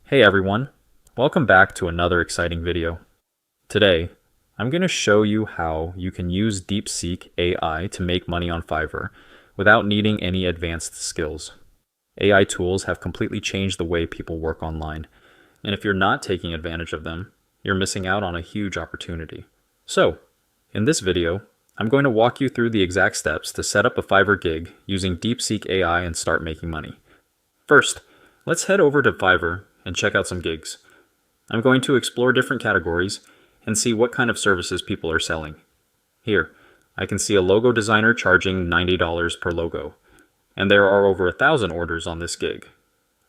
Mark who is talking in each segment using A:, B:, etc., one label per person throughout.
A: Hey everyone, welcome back to another exciting video. Today, I'm going to show you how you can use DeepSeek AI to make money on Fiverr without needing any advanced skills. AI tools have completely changed the way people work online, and if you're not taking advantage of them, you're missing out on a huge opportunity. So, in this video, I'm going to walk you through the exact steps to set up a Fiverr gig using DeepSeek AI and start making money. First, let's head over to Fiverr and check out some gigs. I'm going to explore different categories and see what kind of services people are selling. Here, I can see a logo designer charging $90 per logo, and there are over 1,000 orders on this gig.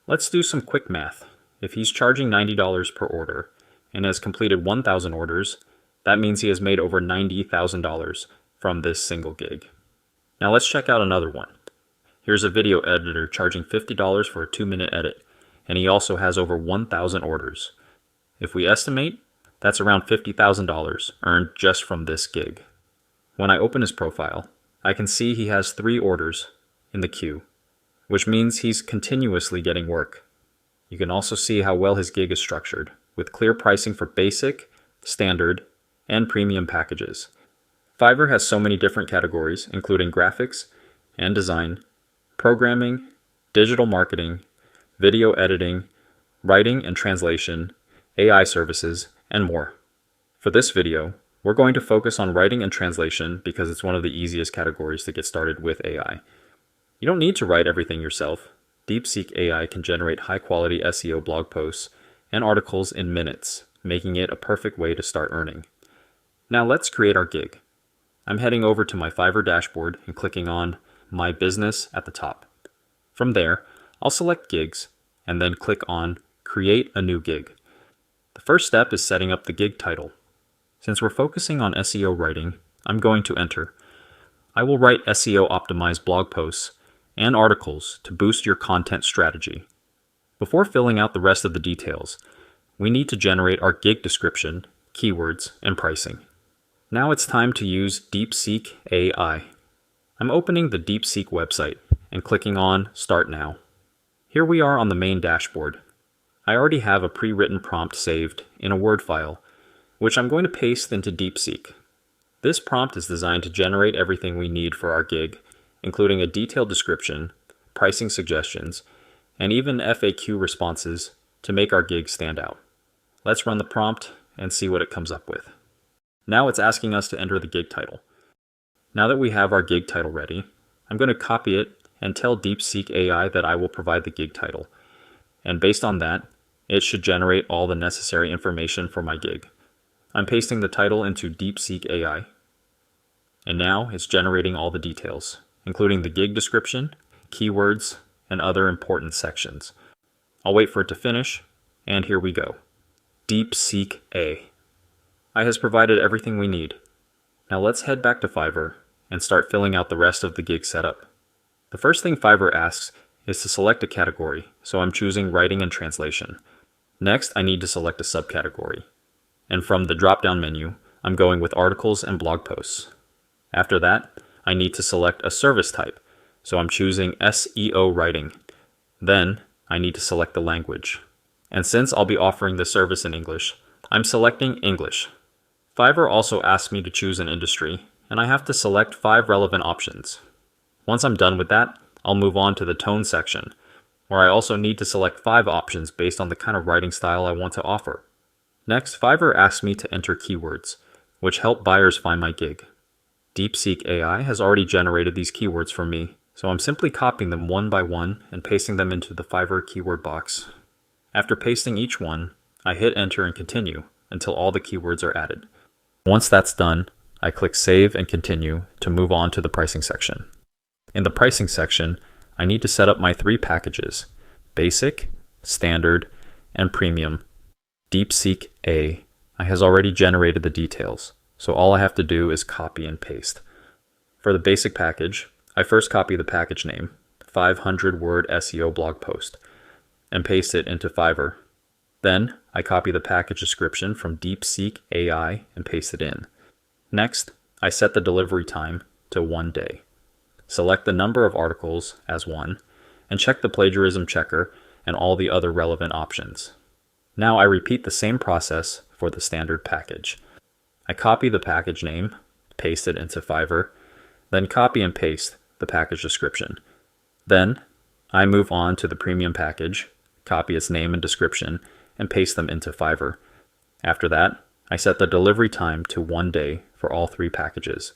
A: Let's do some quick math. If he's charging $90 per order and has completed 1,000 orders, that means he has made over $90,000 from this single gig. Now let's check out another one. Here's a video editor charging $50 for a 2-minute edit, and he also has over 1,000 orders. If we estimate, that's around $50,000 earned just from this gig. When I open his profile, I can see he has 3 orders in the queue, which means he's continuously getting work. You can also see how well his gig is structured, with clear pricing for basic, standard, and premium packages. Fiverr has so many different categories, including graphics and design, programming, digital marketing, video editing, writing and translation, AI services, and more. For this video, we're going to focus on writing and translation because it's one of the easiest categories to get started with AI. You don't need to write everything yourself. DeepSeek AI can generate high-quality SEO blog posts and articles in minutes, making it a perfect way to start earning. Now let's create our gig. I'm heading over to my Fiverr dashboard and clicking on My Business at the top. From there, I'll select gigs and then click on Create a New Gig. The first step is setting up the gig title. Since we're focusing on SEO writing, I'm going to enter. I will write SEO optimized blog posts and articles to boost your content strategy. Before filling out the rest of the details, we need to generate our gig description, keywords, and pricing. Now it's time to use DeepSeek AI. I'm opening the DeepSeek website and clicking on Start Now. Here we are on the main dashboard. I already have a pre-written prompt saved in a Word file, which I'm going to paste into DeepSeek. This prompt is designed to generate everything we need for our gig, including a detailed description, pricing suggestions, and even FAQ responses to make our gig stand out. Let's run the prompt and see what it comes up with. Now it's asking us to enter the gig title. Now that we have our gig title ready, I'm going to copy it and tell DeepSeek AI that I will provide the gig title. And based on that, it should generate all the necessary information for my gig. I'm pasting the title into DeepSeek AI. And now it's generating all the details, including the gig description, keywords, and other important sections. I'll wait for it to finish, and here we go. DeepSeek AI has provided everything we need. Now let's head back to Fiverr and start filling out the rest of the gig setup. The first thing Fiverr asks is to select a category, so I'm choosing writing and translation. Next, I need to select a subcategory. And from the drop-down menu, I'm going with articles and blog posts. After that, I need to select a service type, so I'm choosing SEO writing. Then, I need to select the language. And since I'll be offering the service in English, I'm selecting English. Fiverr also asks me to choose an industry, and I have to select 5 relevant options. Once I'm done with that, I'll move on to the tone section, where I also need to select 5 options based on the kind of writing style I want to offer. Next, Fiverr asks me to enter keywords, which help buyers find my gig. DeepSeek AI has already generated these keywords for me, so I'm simply copying them one by one and pasting them into the Fiverr keyword box. After pasting each one, I hit enter and continue until all the keywords are added. Once that's done, I click Save and Continue to move on to the pricing section. In the pricing section, I need to set up my 3 packages: Basic, Standard, and Premium. DeepSeek AI has already generated the details, so all I have to do is copy and paste. For the basic package, I first copy the package name, 500-word SEO blog post, and paste it into Fiverr. Then, I copy the package description from DeepSeek AI and paste it in. Next, I set the delivery time to 1 day. Select the number of articles as 1, and check the plagiarism checker and all the other relevant options. Now I repeat the same process for the standard package. I copy the package name, paste it into Fiverr, then copy and paste the package description. Then I move on to the premium package, copy its name and description, and paste them into Fiverr. After that, I set the delivery time to 1 day for all 3 packages,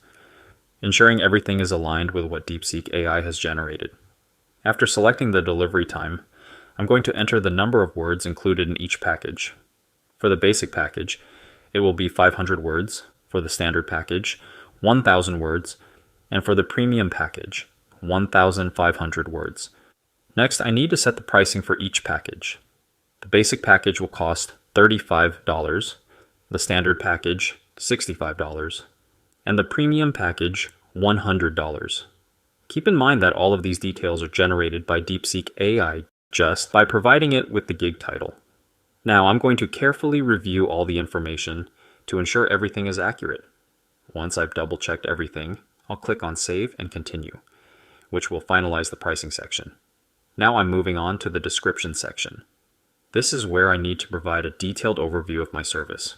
A: ensuring everything is aligned with what DeepSeek AI has generated. After selecting the delivery time, I'm going to enter the number of words included in each package. For the basic package, it will be 500 words, for the standard package, 1,000 words, and for the premium package, 1,500 words. Next, I need to set the pricing for each package. The basic package will cost $35, the standard package, $65, and the premium package, $100. Keep in mind that all of these details are generated by DeepSeek AI just by providing it with the gig title. Now I'm going to carefully review all the information to ensure everything is accurate. Once I've double-checked everything, I'll click on Save and Continue, which will finalize the pricing section. Now I'm moving on to the description section. This is where I need to provide a detailed overview of my service.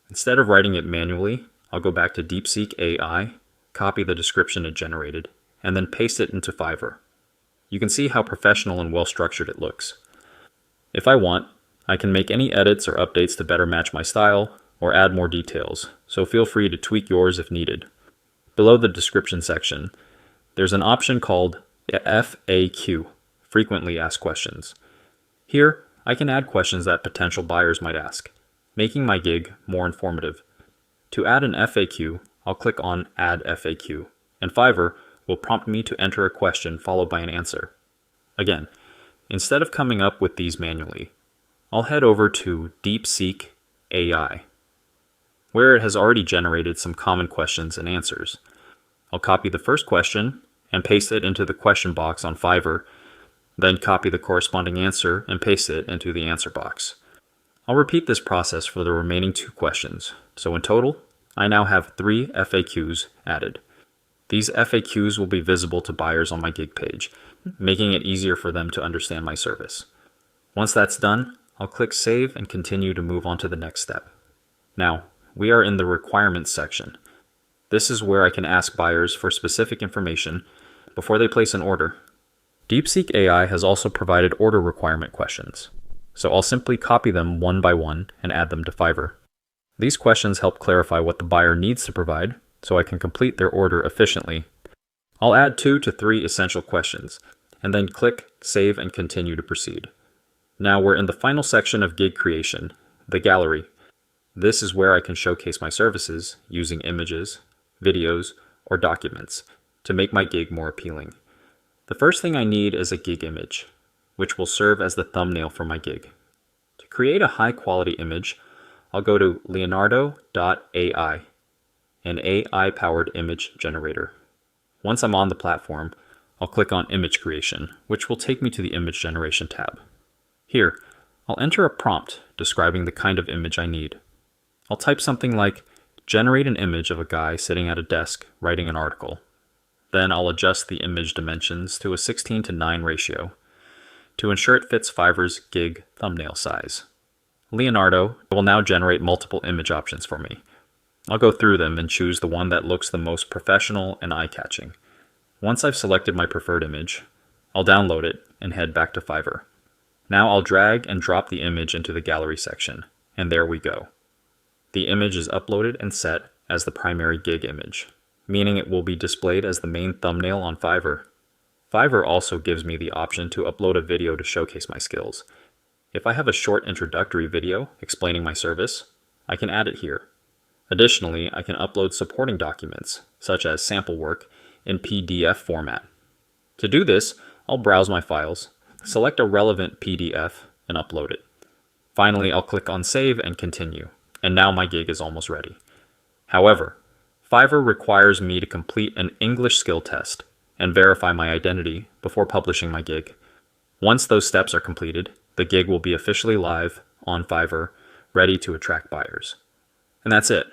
A: Instead of writing it manually, I'll go back to DeepSeek AI, copy the description it generated, and then paste it into Fiverr. You can see how professional and well-structured it looks. If I want, I can make any edits or updates to better match my style or add more details, so feel free to tweak yours if needed. Below the description section, there's an option called FAQ, Frequently Asked Questions. Here, I can add questions that potential buyers might ask, making my gig more informative. To add an FAQ, I'll click on Add FAQ, and Fiverr will prompt me to enter a question followed by an answer. Again, instead of coming up with these manually, I'll head over to DeepSeek AI, where it has already generated some common questions and answers. I'll copy the first question and paste it into the question box on Fiverr, then copy the corresponding answer and paste it into the answer box. I'll repeat this process for the remaining 2 questions, so in total, I now have 3 FAQs added. These FAQs will be visible to buyers on my gig page, making it easier for them to understand my service. Once that's done, I'll click Save and continue to move on to the next step. Now, we are in the requirements section. This is where I can ask buyers for specific information before they place an order. DeepSeek AI has also provided order requirement questions, so I'll simply copy them one by one and add them to Fiverr. These questions help clarify what the buyer needs to provide, so I can complete their order efficiently. I'll add 2 to 3 essential questions, and then click Save and Continue to proceed. Now we're in the final section of gig creation, the gallery. This is where I can showcase my services using images, videos, or documents to make my gig more appealing. The first thing I need is a gig image, which will serve as the thumbnail for my gig. To create a high-quality image, I'll go to Leonardo.ai, an AI-powered image generator. Once I'm on the platform, I'll click on Image Creation, which will take me to the Image Generation tab. Here, I'll enter a prompt describing the kind of image I need. I'll type something like, generate an image of a guy sitting at a desk writing an article. Then I'll adjust the image dimensions to a 16:9 ratio to ensure it fits Fiverr's gig thumbnail size. Leonardo will now generate multiple image options for me. I'll go through them and choose the one that looks the most professional and eye-catching. Once I've selected my preferred image, I'll download it and head back to Fiverr. Now I'll drag and drop the image into the gallery section, and there we go. The image is uploaded and set as the primary gig image, meaning it will be displayed as the main thumbnail on Fiverr. Fiverr also gives me the option to upload a video to showcase my skills. If I have a short introductory video explaining my service, I can add it here. Additionally, I can upload supporting documents, such as sample work, in PDF format. To do this, I'll browse my files, select a relevant PDF, and upload it. Finally, I'll click on Save and Continue, and now my gig is almost ready. However, Fiverr requires me to complete an English skill test and verify my identity before publishing my gig. Once those steps are completed, the gig will be officially live on Fiverr, ready to attract buyers. And that's it.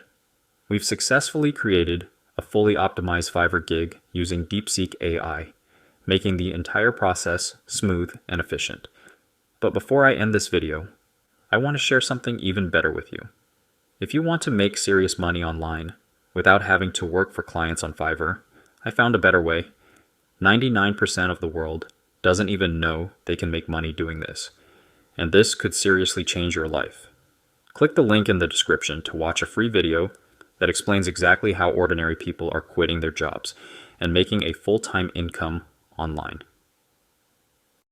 A: We've successfully created a fully optimized Fiverr gig using DeepSeek AI, making the entire process smooth and efficient. But before I end this video, I want to share something even better with you. If you want to make serious money online without having to work for clients on Fiverr, I found a better way. 99% of the world doesn't even know they can make money doing this, and this could seriously change your life. Click the link in the description to watch a free video that explains exactly how ordinary people are quitting their jobs and making a full-time income online.